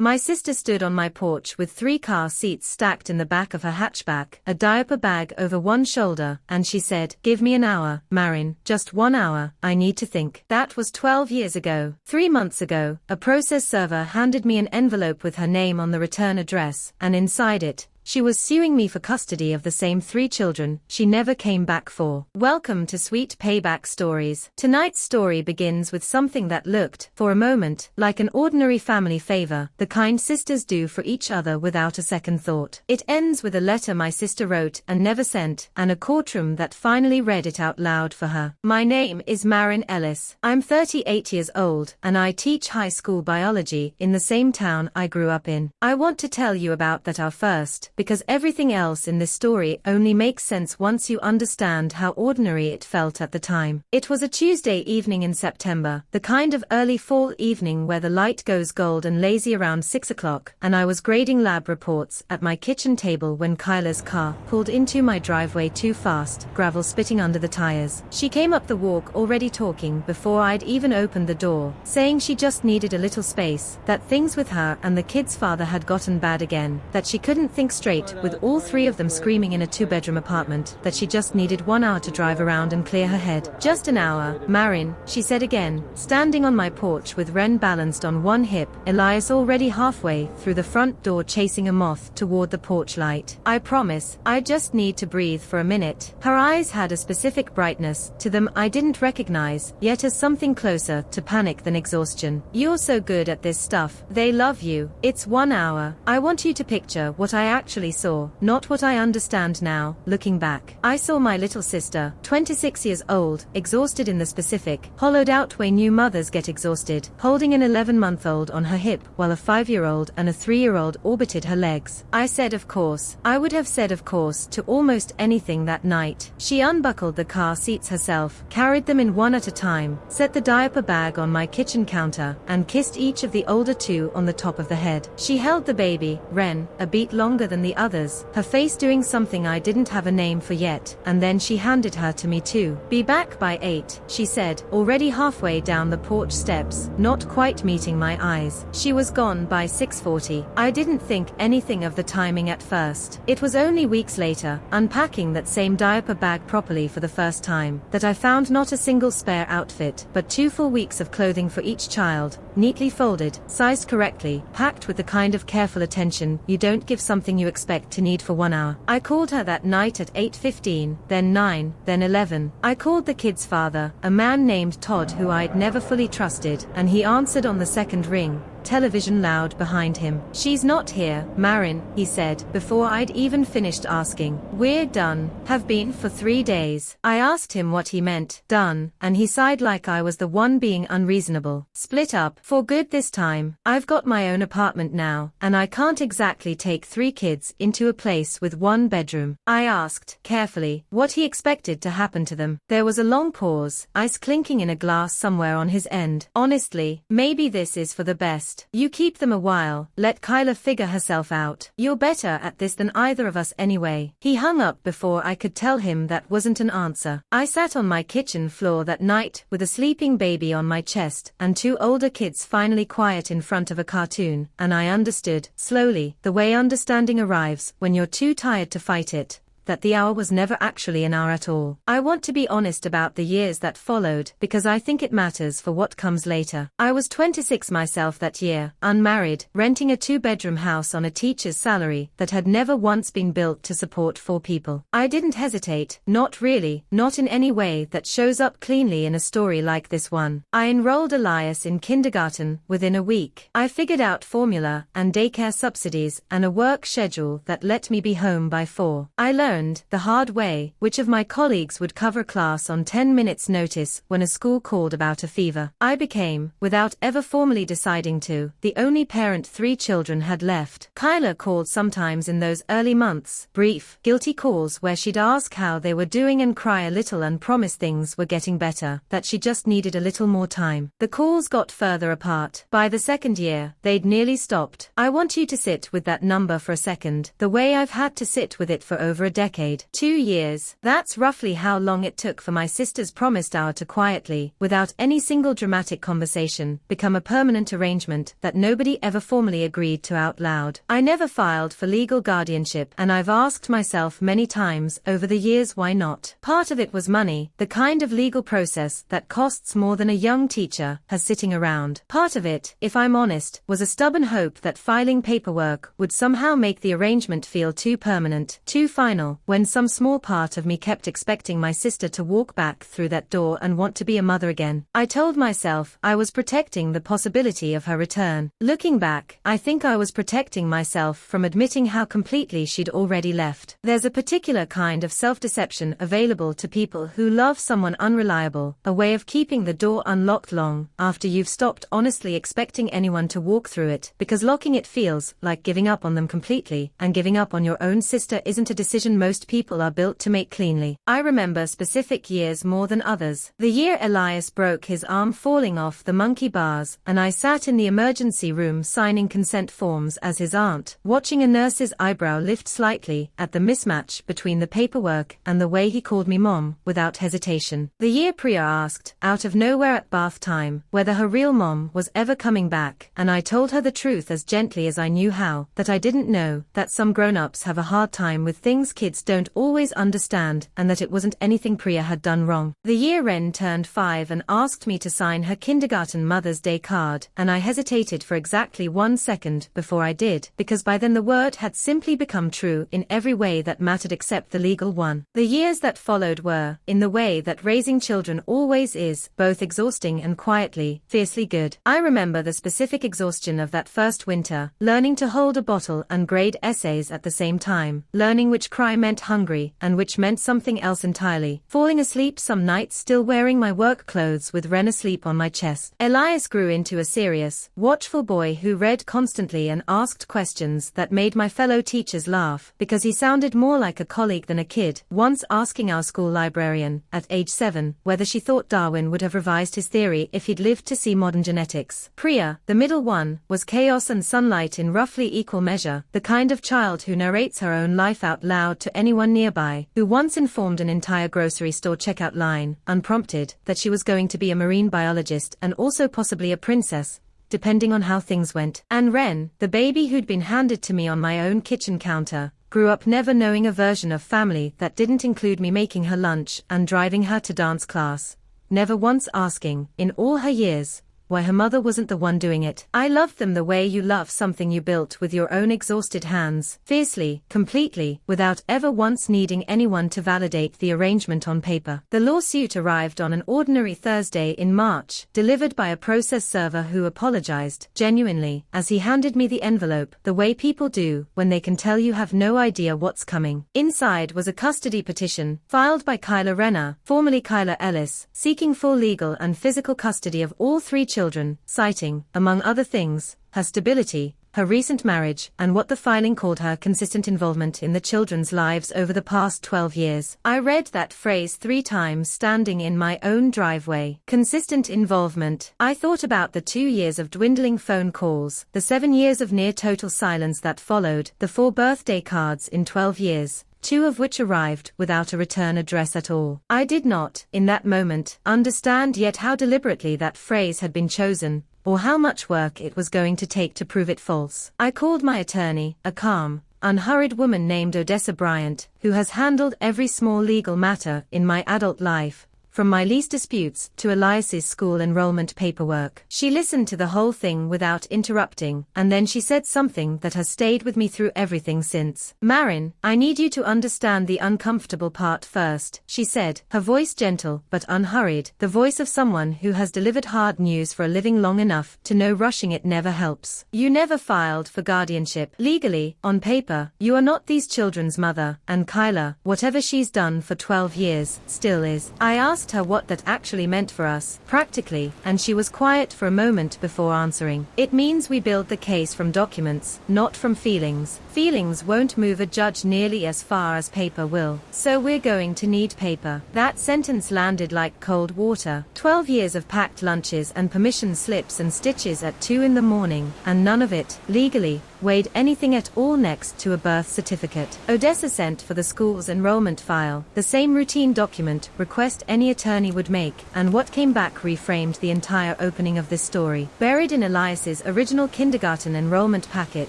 My sister stood on my porch with 3 car seats stacked in the back of her hatchback, a diaper bag over one shoulder, and she said, "Give me an hour, Marin, just 1 hour, I need to think." That was 12 years ago. 3 months ago, a process server handed me an envelope with her name on the return address, and inside it, she was suing me for custody of the same 3 children she never came back for. Welcome to Sweet Payback Stories. Tonight's story begins with something that looked, for a moment, like an ordinary family favor the kind sisters do for each other without a second thought. It ends with a letter my sister wrote and never sent, and a courtroom that finally read it out loud for her. My name is Marin Ellis. I'm 38 years old, and I teach high school biology in the same town I grew up in. I want to tell you about that our first, because everything else in this story only makes sense once you understand how ordinary it felt at the time. It was a Tuesday evening in September, the kind of early fall evening where the light goes gold and lazy around 6 o'clock, and I was grading lab reports at my kitchen table when Kyla's car pulled into my driveway too fast, gravel spitting under the tires. She came up the walk already talking before I'd even opened the door, saying she just needed a little space, that things with her and the kids' father had gotten bad again, that she couldn't think straight with all 3 of them screaming in a 2-bedroom apartment, that she just needed 1 hour to drive around and clear her head. "Just an hour, Marin," she said again, standing on my porch with Ren balanced on one hip, Elias already halfway through the front door chasing a moth toward the porch light. "I promise, I just need to breathe for a minute." Her eyes had a specific brightness to them I didn't recognize, yet as something closer to panic than exhaustion. "You're so good at this stuff, they love you. It's 1 hour. I want you to picture what I actually saw, not what I understand now, looking back. I saw my little sister, 26 years old, exhausted in the specific, hollowed out way new mothers get exhausted, holding an 11-month-old on her hip while a 5-year-old and a 3-year-old orbited her legs. I said of course. I would have said of course to almost anything that night. She unbuckled the car seats herself, carried them in one at a time, set the diaper bag on my kitchen counter, and kissed each of the older 2 on the top of the head. She held the baby, Ren, a beat longer than the others, her face doing something I didn't have a name for yet, and then she handed her to me too. "Be back by 8, she said, already halfway down the porch steps, not quite meeting my eyes. She was gone by 6:40. I didn't think anything of the timing at first. It was only weeks later, unpacking that same diaper bag properly for the first time, that I found not a single spare outfit, but 2 full weeks of clothing for each child, neatly folded, sized correctly, packed with the kind of careful attention you don't give something you expect to need for 1 hour. I called her that night at 8:15, then 9, then 11. I called the kid's father, a man named Todd who I'd never fully trusted, and he answered on the second ring, television loud behind him. "She's not here, Marin," he said, before I'd even finished asking. "We're done. Have been for 3 days. I asked him what he meant, done, and he sighed like I was the one being unreasonable. "Split up, for good this time. I've got my own apartment now, and I can't exactly take 3 kids into a place with 1 bedroom. I asked, carefully, what he expected to happen to them. There was a long pause, ice clinking in a glass somewhere on his end. "Honestly, maybe this is for the best. You keep them a while, let Kyla figure herself out. You're better at this than either of us anyway." He hung up before I could tell him that wasn't an answer. I sat on my kitchen floor that night with a sleeping baby on my chest and 2 older kids finally quiet in front of a cartoon, and I understood, slowly, the way understanding arrives when you're too tired to fight it, that the hour was never actually an hour at all. I want to be honest about the years that followed, because I think it matters for what comes later. I was 26 myself that year, unmarried, renting a 2-bedroom house on a teacher's salary that had never once been built to support 4 people. I didn't hesitate, not really, not in any way that shows up cleanly in a story like this one. I enrolled Elias in kindergarten within a week. I figured out formula and daycare subsidies and a work schedule that let me be home by 4. I learned the hard way which of my colleagues would cover class on 10 minutes notice when a school called about a fever. I became, without ever formally deciding to, the only parent 3 children had left. Kyla called sometimes in those early months, brief, guilty calls where she'd ask how they were doing and cry a little and promise things were getting better, that she just needed a little more time. The calls got further apart. By the 2nd year, they'd nearly stopped. I want you to sit with that number for a second, the way I've had to sit with it for over a decade. decade. 2 years. That's roughly how long it took for my sister's promised hour to quietly, without any single dramatic conversation, become a permanent arrangement that nobody ever formally agreed to out loud. I never filed for legal guardianship, and I've asked myself many times over the years why not. Part of it was money, the kind of legal process that costs more than a young teacher has sitting around. Part of it, if I'm honest, was a stubborn hope that filing paperwork would somehow make the arrangement feel too permanent, too final, when some small part of me kept expecting my sister to walk back through that door and want to be a mother again. I told myself I was protecting the possibility of her return. Looking back, I think I was protecting myself from admitting how completely she'd already left. There's a particular kind of self-deception available to people who love someone unreliable, a way of keeping the door unlocked long after you've stopped honestly expecting anyone to walk through it, because locking it feels like giving up on them completely, and giving up on your own sister isn't a decision most people are built to make cleanly. I remember specific years more than others. The year Elias broke his arm falling off the monkey bars, and I sat in the emergency room signing consent forms as his aunt, watching a nurse's eyebrow lift slightly at the mismatch between the paperwork and the way he called me mom, without hesitation. The year Priya asked, out of nowhere at bath time, whether her real mom was ever coming back, and I told her the truth as gently as I knew how, that I didn't know, that some grown-ups have a hard time with things kids don't always understand, and that it wasn't anything Priya had done wrong. The year Ren turned 5 and asked me to sign her kindergarten Mother's Day card, and I hesitated for exactly 1 second before I did, because by then the word had simply become true in every way that mattered except the legal one. The years that followed were, in the way that raising children always is, both exhausting and quietly, fiercely good. I remember the specific exhaustion of that first winter, learning to hold a bottle and grade essays at the same time, learning which cry meant hungry and which meant something else entirely, falling asleep some nights still wearing my work clothes with Ren asleep on my chest. Elias grew into a serious, watchful boy who read constantly and asked questions that made my fellow teachers laugh, because he sounded more like a colleague than a kid, once asking our school librarian, at age 7, whether she thought Darwin would have revised his theory if he'd lived to see modern genetics. Priya, the middle one, was chaos and sunlight in roughly equal measure, the kind of child who narrates her own life out loud to anyone nearby, who once informed an entire grocery store checkout line, unprompted, that she was going to be a marine biologist and also possibly a princess, depending on how things went. And Ren, the baby who'd been handed to me on my own kitchen counter, grew up never knowing a version of family that didn't include me making her lunch and driving her to dance class, never once asking, in all her years, why her mother wasn't the one doing it. I loved them the way you love something you built with your own exhausted hands, fiercely, completely, without ever once needing anyone to validate the arrangement on paper. The lawsuit arrived on an ordinary Thursday in March, delivered by a process server who apologized, genuinely, as he handed me the envelope, the way people do when they can tell you have no idea what's coming. Inside was a custody petition, filed by Kyla Renner, formerly Kyla Ellis, seeking full legal and physical custody of all 3 children, citing, among other things, her stability, her recent marriage, and what the filing called her consistent involvement in the children's lives over the past 12 years. I read that phrase 3 times standing in my own driveway. Consistent involvement. I thought about the 2 years of dwindling phone calls, the 7 years of near total silence that followed, the 4 birthday cards in 12 years. 2 of which arrived without a return address at all. I did not, in that moment, understand yet how deliberately that phrase had been chosen, or how much work it was going to take to prove it false. I called my attorney, a calm, unhurried woman named Odessa Bryant, who has handled every small legal matter in my adult life, from my lease disputes to Elias's school enrollment paperwork. She listened to the whole thing without interrupting, and then she said something that has stayed with me through everything since. "Marin, I need you to understand the uncomfortable part first," she said, her voice gentle but unhurried, the voice of someone who has delivered hard news for a living long enough to know rushing it never helps. "You never filed for guardianship. Legally, on paper, you are not these children's mother, and Kyla, whatever she's done for 12 years, still is." I asked her what that actually meant for us, practically, and she was quiet for a moment before answering. "It means we build the case from documents, not from feelings. Feelings won't move a judge nearly as far as paper will. So we're going to need paper." That sentence landed like cold water. 12 years of packed lunches and permission slips and stitches at 2 in the morning, and none of it, legally, weighed anything at all next to a birth certificate. Odessa sent for the school's enrollment file, the same routine document request any attorney would make, and what came back reframed the entire opening of this story. Buried in Elias's original kindergarten enrollment packet,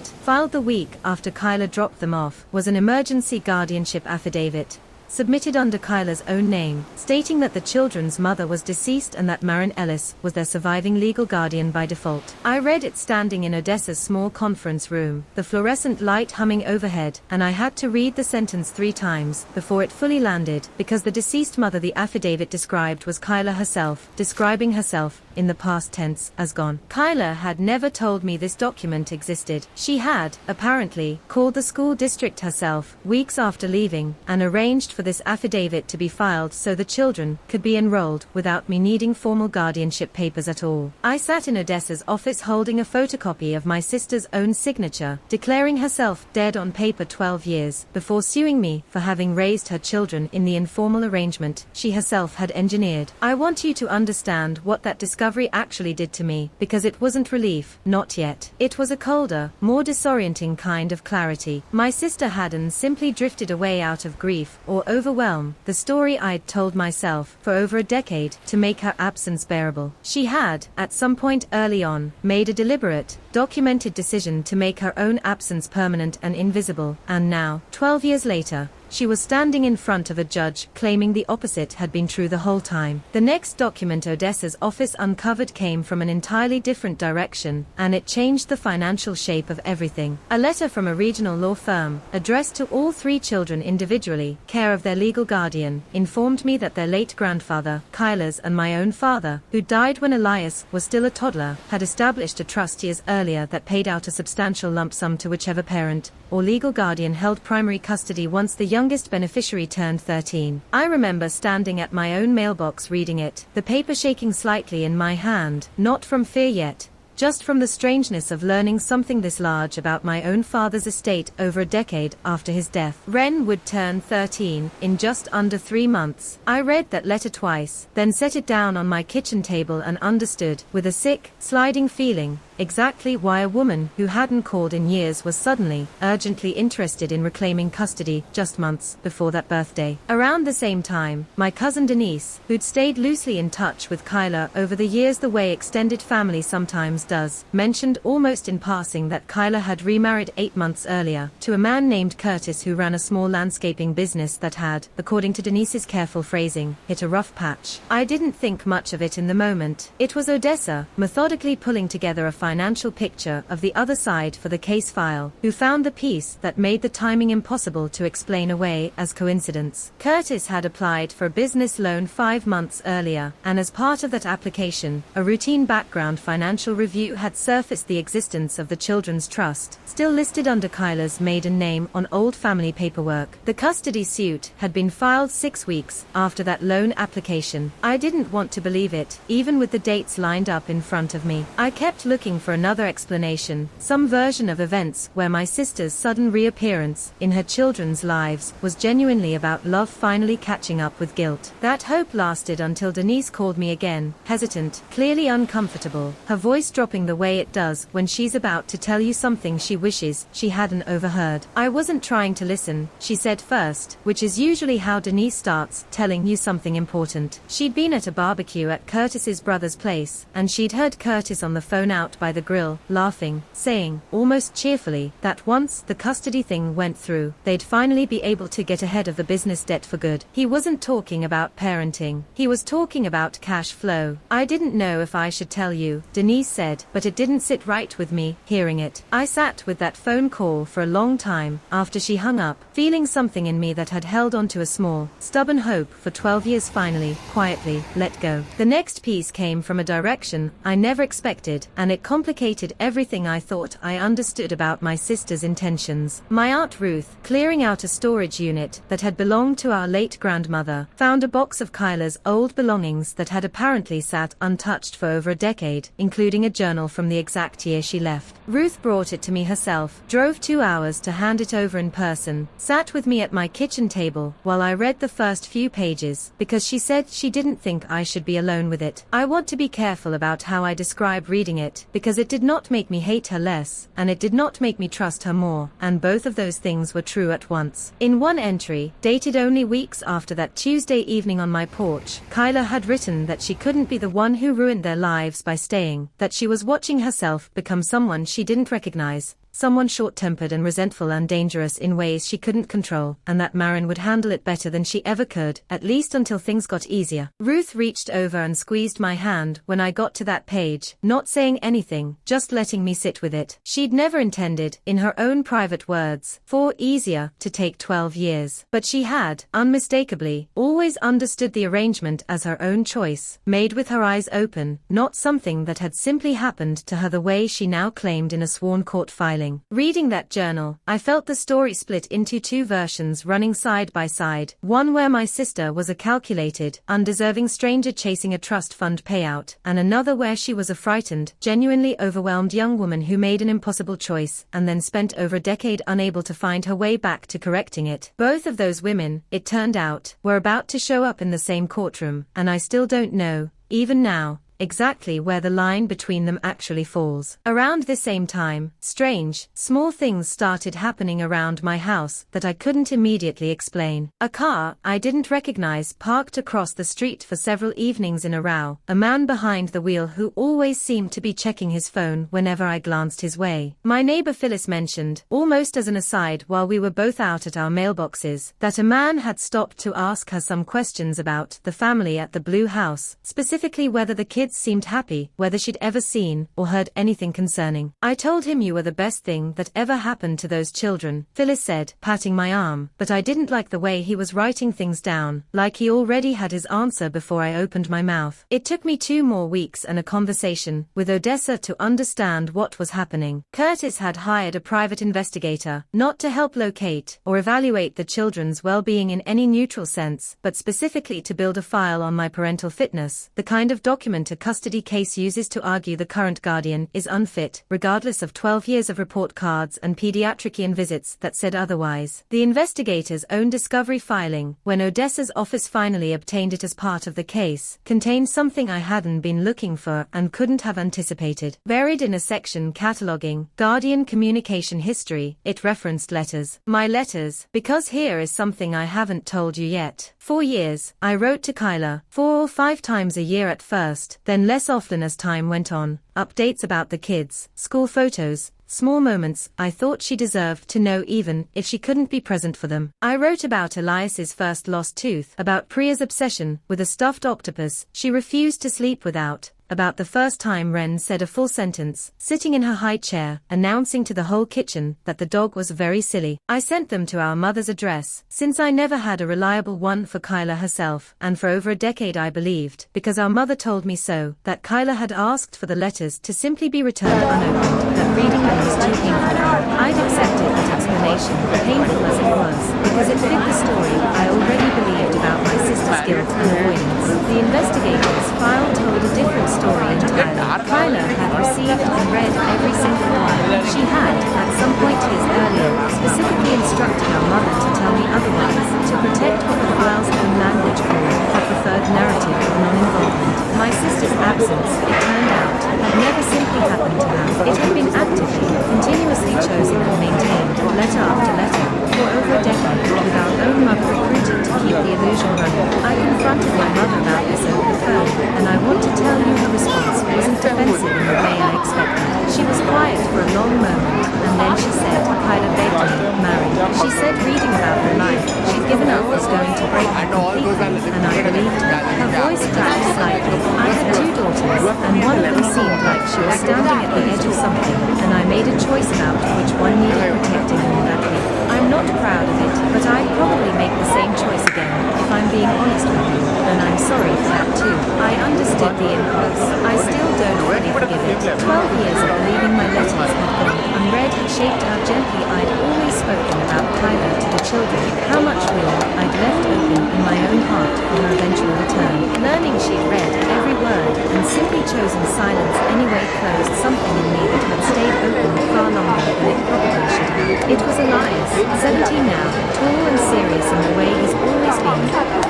filed the week after Kyla dropped them off, was an emergency guardianship affidavit, submitted under Kyla's own name, stating that the children's mother was deceased and that Marin Ellis was their surviving legal guardian by default. I read it standing in Odessa's small conference room, the fluorescent light humming overhead, and I had to read the sentence 3 times before it fully landed, because the deceased mother the affidavit described was Kyla herself, describing herself, in the past tense, as gone. Kyla had never told me this document existed. She had, apparently, called the school district herself, weeks after leaving, and arranged for this affidavit to be filed so the children could be enrolled without me needing formal guardianship papers at all. I sat in Odessa's office holding a photocopy of my sister's own signature, declaring herself dead on paper 12 years before suing me for having raised her children in the informal arrangement she herself had engineered. I want you to understand what that discovery actually did to me, because it wasn't relief, not yet. It was a colder, more disorienting kind of clarity. My sister hadn't simply drifted away out of grief or overwhelm, the story I'd told myself for over a decade to make her absence bearable. She had, at some point early on, made a deliberate, documented decision to make her own absence permanent and invisible, and now, 12 years later, she was standing in front of a judge claiming the opposite had been true the whole time. The next document Odessa's office uncovered came from an entirely different direction, and it changed the financial shape of everything. A letter from a regional law firm, addressed to all 3 children individually, care of their legal guardian, informed me that their late grandfather, Kyla's and my own father, who died when Elias was still a toddler, had established a trust years earlier that paid out a substantial lump sum to whichever parent or legal guardian held primary custody once the youngest beneficiary turned 13. I remember standing at my own mailbox reading it, the paper shaking slightly in my hand, not from fear yet, just from the strangeness of learning something this large about my own father's estate over a decade after his death. Ren would turn 13 in just under 3 months. I read that letter twice, then set it down on my kitchen table and understood, with a sick, sliding feeling, exactly why a woman who hadn't called in years was suddenly, urgently interested in reclaiming custody just months before that birthday. Around the same time, my cousin Denise, who'd stayed loosely in touch with Kyla over the years the way extended family sometimes does, mentioned almost in passing that Kyla had remarried 8 months earlier, to a man named Curtis who ran a small landscaping business that had, according to Denise's careful phrasing, hit a rough patch. I didn't think much of it in the moment. It was Odessa, methodically pulling together a financial picture of the other side for the case file, who found the piece that made the timing impossible to explain away as coincidence. Curtis had applied for a business loan 5 months earlier, and as part of that application, a routine background financial review had surfaced the existence of the Children's Trust, still listed under Kyla's maiden name on old family paperwork. The custody suit had been filed 6 weeks after that loan application. I didn't want to believe it, even with the dates lined up in front of me. I kept looking for another explanation, some version of events where my sister's sudden reappearance in her children's lives was genuinely about love finally catching up with guilt. That hope lasted until Denise called me again, hesitant, clearly uncomfortable, her voice dropping the way it does when she's about to tell you something she wishes she hadn't overheard. I wasn't trying to listen, she said first, which is usually how Denise starts telling you something important. She'd been at a barbecue at Curtis's brother's place, and she'd heard Curtis on the phone out by the grill, laughing, saying, almost cheerfully, that once the custody thing went through, they'd finally be able to get ahead of the business debt for good. He wasn't talking about parenting. He was talking about cash flow. I didn't know if I should tell you, Denise said, but it didn't sit right with me, hearing it. I sat with that phone call for a long time, after she hung up, feeling something in me that had held onto a small, stubborn hope for 12 years finally, quietly, let go. The next piece came from a direction I never expected, and it complicated everything I thought I understood about my sister's intentions. My Aunt Ruth, clearing out a storage unit that had belonged to our late grandmother, found a box of Kyla's old belongings that had apparently sat untouched for over a decade, including a journal from the exact year she left. Ruth brought it to me herself, drove 2 hours to hand it over in person, sat with me at my kitchen table while I read the first few pages, because she said she didn't think I should be alone with it. I want to be careful about how I describe reading it, because because it did not make me hate her less, and it did not make me trust her more, and both of those things were true at once. In one entry, dated only weeks after that Tuesday evening on my porch, Kyla had written that she couldn't be the one who ruined their lives by staying, that she was watching herself become someone she didn't recognize, someone short-tempered and resentful and dangerous in ways she couldn't control, and that Marin would handle it better than she ever could, at least until things got easier. Ruth reached over and squeezed my hand when I got to that page, not saying anything, just letting me sit with it. She'd never intended, in her own private words, for easier to take 12 years. But she had, unmistakably, always understood the arrangement as her own choice, made with her eyes open, not something that had simply happened to her the way she now claimed in a sworn court filing. Reading that journal, I felt the story split into two versions running side by side, one where my sister was a calculated, undeserving stranger chasing a trust fund payout, and another where she was a frightened, genuinely overwhelmed young woman who made an impossible choice and then spent over a decade unable to find her way back to correcting it. Both of those women, it turned out, were about to show up in the same courtroom, and I still don't know, even now, exactly where the line between them actually falls. Around the same time, strange, small things started happening around my house that I couldn't immediately explain. A car I didn't recognize parked across the street for several evenings in a row, a man behind the wheel who always seemed to be checking his phone whenever I glanced his way. My neighbor Phyllis mentioned, almost as an aside while we were both out at our mailboxes, that a man had stopped to ask her some questions about the family at the Blue House, specifically whether the kids seemed happy, whether she'd ever seen or heard anything concerning. I told him you were the best thing that ever happened to those children, Phyllis said, patting my arm, but I didn't like the way he was writing things down, like he already had his answer before I opened my mouth. It took me 2 more weeks and a conversation with Odessa to understand what was happening. Curtis had hired a private investigator, not to help locate or evaluate the children's well-being in any neutral sense, but specifically to build a file on my parental fitness, the kind of document a custody case uses to argue the current guardian is unfit, regardless of 12 years of report cards and pediatrician visits that said otherwise. The investigator's own discovery filing, when Odessa's office finally obtained it as part of the case, contained something I hadn't been looking for and couldn't have anticipated. Buried in a section cataloging guardian communication history, it referenced letters. My letters, because here is something I haven't told you yet. 4 years, I wrote to Kyla, 4 or 5 times a year at first, then less often as time went on. Updates about the kids, school photos, small moments I thought she deserved to know even if she couldn't be present for them. I wrote about Elias's first lost tooth, about Priya's obsession with a stuffed octopus she refused to sleep without, about the first time Ren said a full sentence, sitting in her high chair, announcing to the whole kitchen that the dog was very silly. I sent them to our mother's address, since I never had a reliable one for Kyla herself, and for over a decade I believed, because our mother told me so, that Kyla had asked for the letters to simply be returned unopened, that reading them was too painful for her. I'd accepted that explanation, painful as it was, because it fit the story I already believed about my sister's guilt and avoidance. The investigator's file told a different story entirely. Kyla had received and read every single one. She had, at some point years earlier, specifically instructed our mother to tell me otherwise, to protect what the file's own language called her preferred narrative of non-involvement. My sister's absence, it turned out, had never simply happened to her. It had been actively, continuously chosen and maintained, letter after letter, for over a decade, with our own mother recruited to keep the illusion running. I confronted my mother about this over the phone, and I want to tell you her response wasn't defensive in the way I expected. She was quiet for a long moment, and then she said, Kyla begged me, marry. She said reading about her life she'd given up was going to break her completely, and I believed her. Her voice cracked slightly. I had 2 daughters, and one of them seemed like she was standing at the edge of something, and I made a choice about which one needed protecting all that week. I'm not proud of it, but I'd probably make the same choice again, if I'm being honest with you, and I'm sorry for that too. I understood the impulse. I still don't fully forgive it. 12 years of believing my letters had gone unread had shaped how gently I'd always spoken about Kyla to the children, how much room I'd left open in my own heart for her eventual return. Learning she'd read every word and simply chosen silence anyway closed something in me that had stayed open far longer than it probably should have. It was Elias, 17 now, tall and serious in the way he's always been,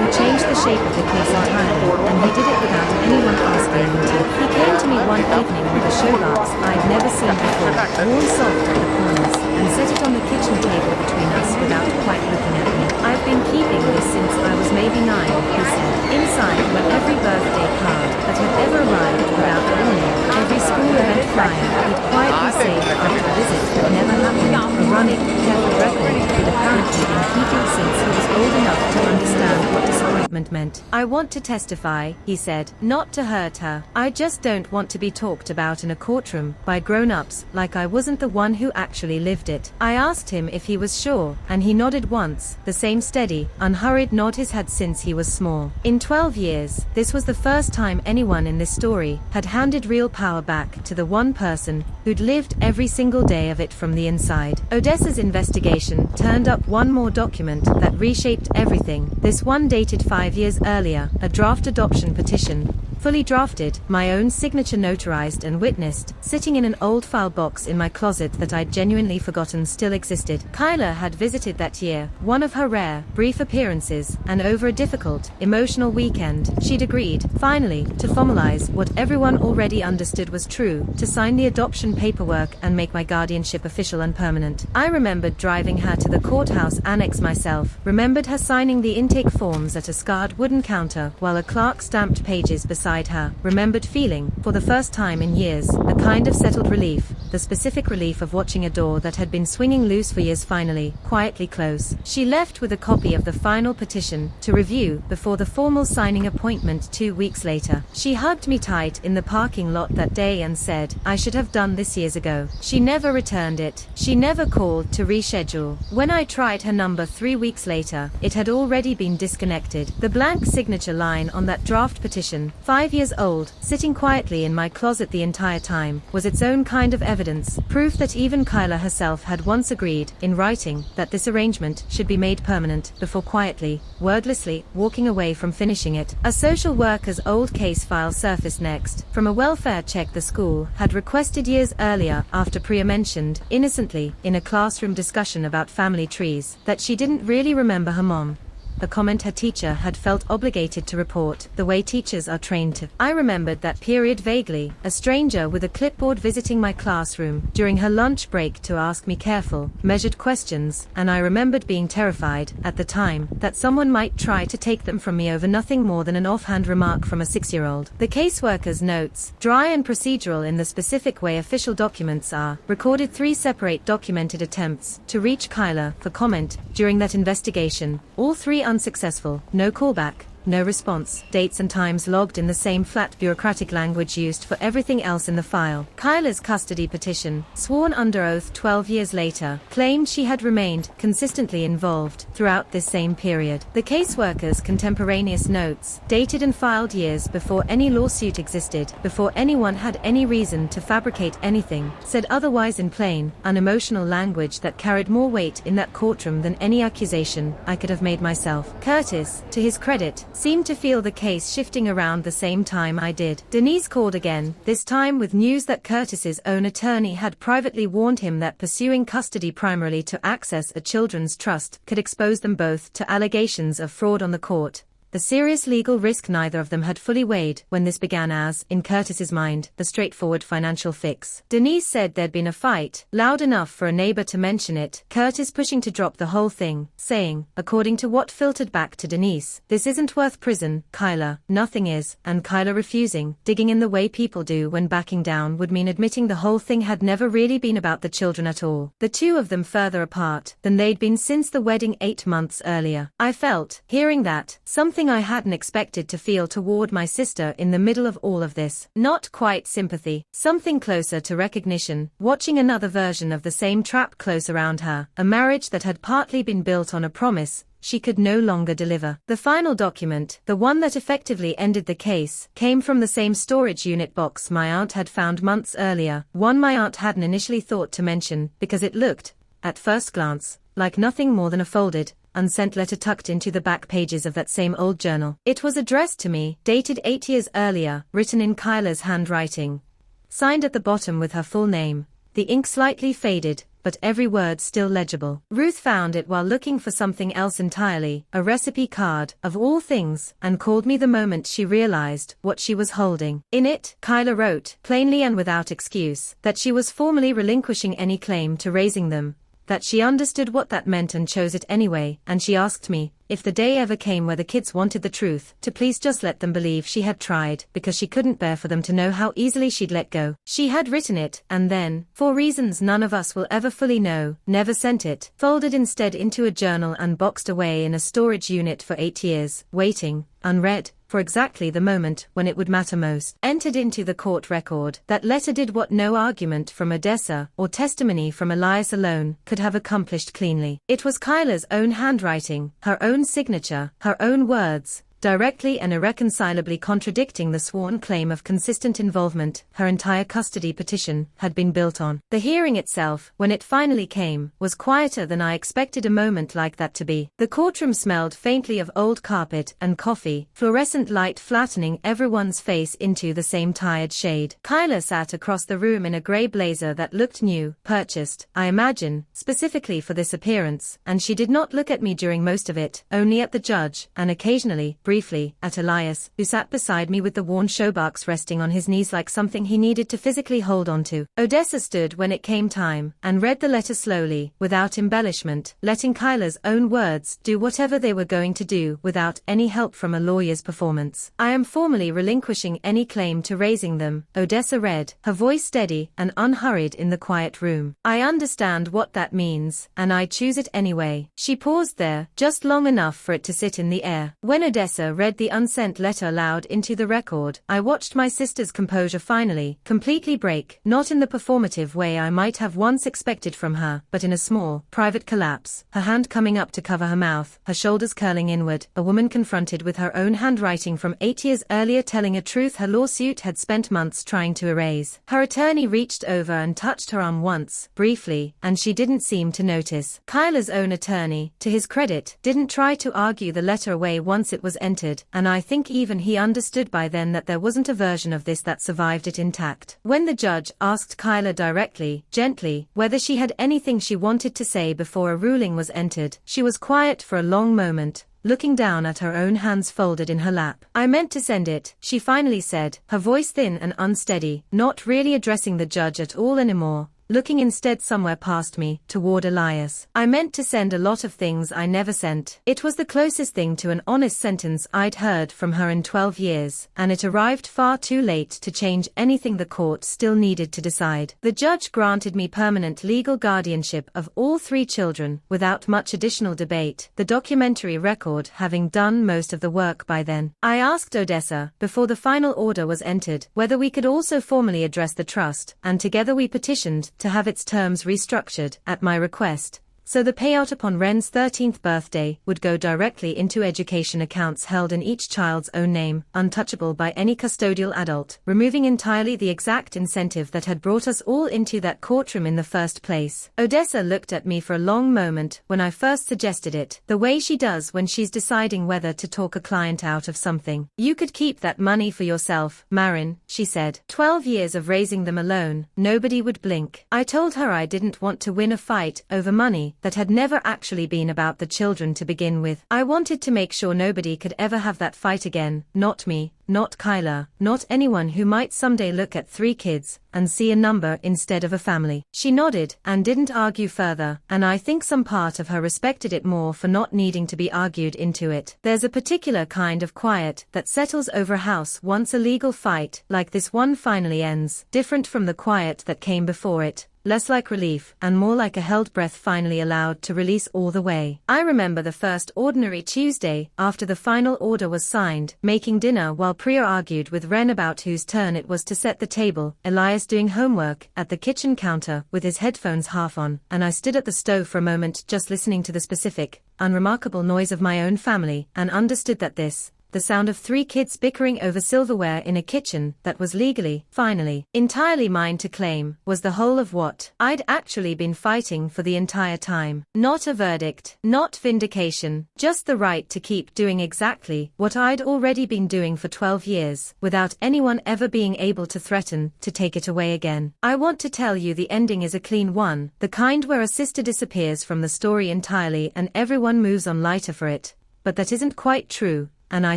He changed the shape of the case entirely, and he did it without anyone asking him to. He came to me one evening with a show box I'd never seen before, worn soft at the corners, and set it on the kitchen table between us without quite looking at me. I've been keeping this since I was maybe 9, he said. Inside were every birthday card that had ever arrived without warning, every school event flyer he'd quietly saved after a visit that never happened, a running, careful record he'd apparently been keeping since he was old enough to understand what disappointment meant. I want to testify, he said, not to hurt her. I just don't want to be talked about in a courtroom by grown-ups like I wasn't the one who actually lived it. I asked him if he was sure, and he nodded once, the same steady, unhurried nod he's had since he was small. In 12 years, this was the first time anyone in this story had handed real power back to the one person who'd lived every single day of it from the inside. Odessa's investigation turned up one more document that reshaped everything. This one dated 5 years earlier, a draft adoption petition, fully drafted, my own signature notarized and witnessed, sitting in an old file box in my closet that I'd genuinely forgotten still existed. Kyla had visited that year, one of her rare, brief appearances, and over a difficult, emotional weekend, she'd agreed, finally, to formalize what everyone already understood was true, to sign the adoption paperwork and make my guardianship official and permanent. I remembered driving her to the courthouse annex myself, remembered her signing the intake forms at a scarred wooden counter while a clerk stamped pages beside her, remembered feeling, for the first time in years, a kind of settled relief, the specific relief of watching a door that had been swinging loose for years finally, quietly close. She left with a copy of the final petition to review before the formal signing appointment 2 weeks later. She hugged me tight in the parking lot that day and said, I should have done this years ago. She never returned it. She never called to reschedule. When I tried her number 3 weeks later, it had already been disconnected. The blank signature line on that draft petition, 5 years old, sitting quietly in my closet the entire time, was its own kind of evidence, proof that even Kyla herself had once agreed, in writing, that this arrangement should be made permanent, before quietly, wordlessly, walking away from finishing it. A social worker's old case file surfaced next, from a welfare check the school had requested years earlier after Priya mentioned, innocently, in a classroom discussion about family trees, that she didn't really remember her mom. A comment her teacher had felt obligated to report, the way teachers are trained to. I remembered that period vaguely, a stranger with a clipboard visiting my classroom during her lunch break to ask me careful, measured questions, and I remembered being terrified, at the time, that someone might try to take them from me over nothing more than an offhand remark from a 6-year-old. The caseworker's notes, dry and procedural in the specific way official documents are, recorded 3 separate documented attempts to reach Kyla for comment during that investigation, all 3 unsuccessful, no callback, no response, dates and times logged in the same flat bureaucratic language used for everything else in the file. Kyla's custody petition, sworn under oath 12 years later, claimed she had remained consistently involved throughout this same period. The caseworker's contemporaneous notes, dated and filed years before any lawsuit existed, before anyone had any reason to fabricate anything, said otherwise in plain, unemotional language that carried more weight in that courtroom than any accusation I could have made myself. Curtis, to his credit, seemed to feel the case shifting around the same time I did. Denise called again, this time with news that Curtis's own attorney had privately warned him that pursuing custody primarily to access a children's trust could expose them both to allegations of fraud on the court. The serious legal risk neither of them had fully weighed when this began as, in Curtis's mind, a straightforward financial fix. Denise said there'd been a fight, loud enough for a neighbor to mention it, Curtis pushing to drop the whole thing, saying, according to what filtered back to Denise, this isn't worth prison, Kyla, nothing is, and Kyla refusing, digging in the way people do when backing down would mean admitting the whole thing had never really been about the children at all. The two of them further apart than they'd been since the wedding 8 months earlier. I felt, hearing that, something I hadn't expected to feel toward my sister in the middle of all of this. Not quite sympathy, something closer to recognition, watching another version of the same trap close around her, a marriage that had partly been built on a promise she could no longer deliver. The final document, the one that effectively ended the case, came from the same storage unit box my aunt had found months earlier, one my aunt hadn't initially thought to mention, because it looked, at first glance, like nothing more than a folded, unsent letter tucked into the back pages of that same old journal. It was addressed to me, dated 8 years earlier, written in Kyla's handwriting. Signed at the bottom with her full name, the ink slightly faded, but every word still legible. Ruth found it while looking for something else entirely, a recipe card, of all things, and called me the moment she realized what she was holding. In it, Kyla wrote, plainly and without excuse, that she was formally relinquishing any claim to raising them, that she understood what that meant and chose it anyway, and she asked me, if the day ever came where the kids wanted the truth, to please just let them believe she had tried, because she couldn't bear for them to know how easily she'd let go. She had written it, and then, for reasons none of us will ever fully know, never sent it, folded instead into a journal and boxed away in a storage unit for 8 years, waiting, unread, for exactly the moment when it would matter most. Entered into the court record, that letter did what no argument from Odessa or testimony from Elias alone could have accomplished cleanly. It was Kyla's own handwriting, her own signature, her own words, directly and irreconcilably contradicting the sworn claim of consistent involvement her entire custody petition had been built on. The hearing itself, when it finally came, was quieter than I expected a moment like that to be. The courtroom smelled faintly of old carpet and coffee, fluorescent light flattening everyone's face into the same tired shade. Kyla sat across the room in a grey blazer that looked new, purchased, I imagine, specifically for this appearance, and she did not look at me during most of it, only at the judge, and occasionally, briefly, at Elias, who sat beside me with the worn showbox resting on his knees like something he needed to physically hold on to. Odessa stood when it came time, and read the letter slowly, without embellishment, letting Kyla's own words do whatever they were going to do without any help from a lawyer's performance. I am formally relinquishing any claim to raising them, Odessa read, her voice steady and unhurried in the quiet room. I understand what that means, and I choose it anyway. She paused there, just long enough for it to sit in the air. When Odessa read the unsent letter aloud into the record, I watched my sister's composure finally, completely break, not in the performative way I might have once expected from her, but in a small, private collapse, her hand coming up to cover her mouth, her shoulders curling inward, a woman confronted with her own handwriting from 8 years earlier telling a truth her lawsuit had spent months trying to erase. Her attorney reached over and touched her arm once, briefly, and she didn't seem to notice. Kyla's own attorney, to his credit, didn't try to argue the letter away once it was entered, and I think even he understood by then that there wasn't a version of this that survived it intact. When the judge asked Kyla directly, gently, whether she had anything she wanted to say before a ruling was entered, she was quiet for a long moment, looking down at her own hands folded in her lap. I meant to send it, she finally said, her voice thin and unsteady, not really addressing the judge at all anymore, looking instead somewhere past me, toward Elias. I meant to send a lot of things I never sent. It was the closest thing to an honest sentence I'd heard from her in 12 years, and it arrived far too late to change anything the court still needed to decide. The judge granted me permanent legal guardianship of all 3 children, without much additional debate, the documentary record having done most of the work by then. I asked Odessa, before the final order was entered, whether we could also formally address the trust, and together we petitioned to have its terms restructured, at my request, so the payout upon Ren's 13th birthday would go directly into education accounts held in each child's own name, untouchable by any custodial adult, removing entirely the exact incentive that had brought us all into that courtroom in the first place. Odessa looked at me for a long moment when I first suggested it, the way she does when she's deciding whether to talk a client out of something. You could keep that money for yourself, Marin, she said. 12 years of raising them alone, nobody would blink. I told her I didn't want to win a fight over money that had never actually been about the children to begin with. I wanted to make sure nobody could ever have that fight again, not me, not Kyla, not anyone who might someday look at 3 kids and see a number instead of a family. She nodded and didn't argue further, and I think some part of her respected it more for not needing to be argued into it. There's a particular kind of quiet that settles over a house once a legal fight like this one finally ends, different from the quiet that came before it, less like relief, and more like a held breath finally allowed to release all the way. I remember the first ordinary Tuesday, after the final order was signed, making dinner while Priya argued with Ren about whose turn it was to set the table, Elias doing homework at the kitchen counter with his headphones half on, and I stood at the stove for a moment just listening to the specific, unremarkable noise of my own family, and understood that this the sound of 3 kids bickering over silverware in a kitchen that was legally, finally, entirely mine to claim, was the whole of what I'd actually been fighting for the entire time. Not a verdict, not vindication, just the right to keep doing exactly what I'd already been doing for 12 years, without anyone ever being able to threaten to take it away again. I want to tell you the ending is a clean one, the kind where a sister disappears from the story entirely and everyone moves on lighter for it. But that isn't quite true, and I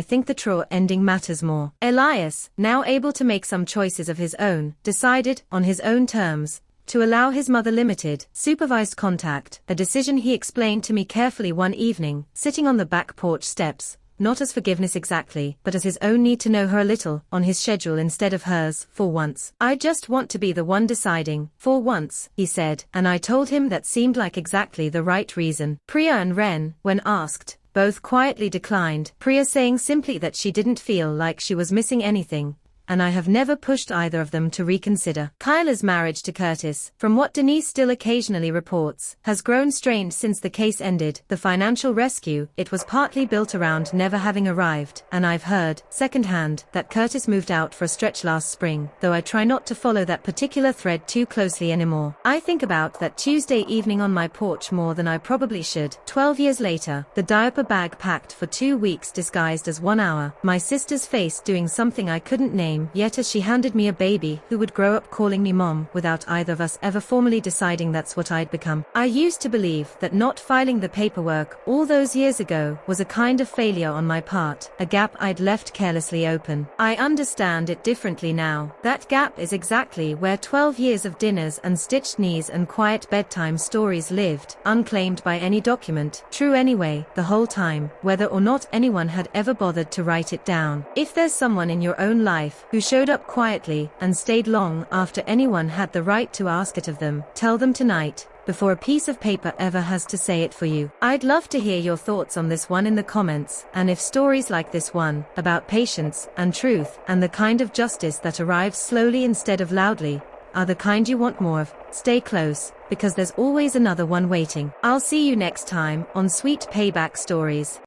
think the true ending matters more. Elias, now able to make some choices of his own, decided, on his own terms, to allow his mother limited, supervised contact, a decision he explained to me carefully one evening, sitting on the back porch steps, not as forgiveness exactly, but as his own need to know her a little, on his schedule instead of hers, for once. I just want to be the one deciding, for once, he said, and I told him that seemed like exactly the right reason. Priya and Ren, when asked, both quietly declined, Priya saying simply that she didn't feel like she was missing anything, and I have never pushed either of them to reconsider. Kyla's marriage to Curtis, from what Denise still occasionally reports, has grown strained since the case ended. The financial rescue, it was partly built around never having arrived, and I've heard, secondhand, that Curtis moved out for a stretch last spring, though I try not to follow that particular thread too closely anymore. I think about that Tuesday evening on my porch more than I probably should. 12 years later, the diaper bag packed for 2 weeks disguised as 1 hour, my sister's face doing something I couldn't name, yet as she handed me a baby who would grow up calling me mom without either of us ever formally deciding that's what I'd become. I used to believe that not filing the paperwork all those years ago was a kind of failure on my part, a gap I'd left carelessly open. I understand it differently now. That gap is exactly where 12 years of dinners and stitched knees and quiet bedtime stories lived, unclaimed by any document, true anyway, the whole time, whether or not anyone had ever bothered to write it down. If there's someone in your own life who showed up quietly and stayed long after anyone had the right to ask it of them, tell them tonight, before a piece of paper ever has to say it for you. I'd love to hear your thoughts on this one in the comments, and if stories like this one, about patience and truth, and the kind of justice that arrives slowly instead of loudly, are the kind you want more of, stay close, because there's always another one waiting. I'll see you next time on Sweet Payback Stories.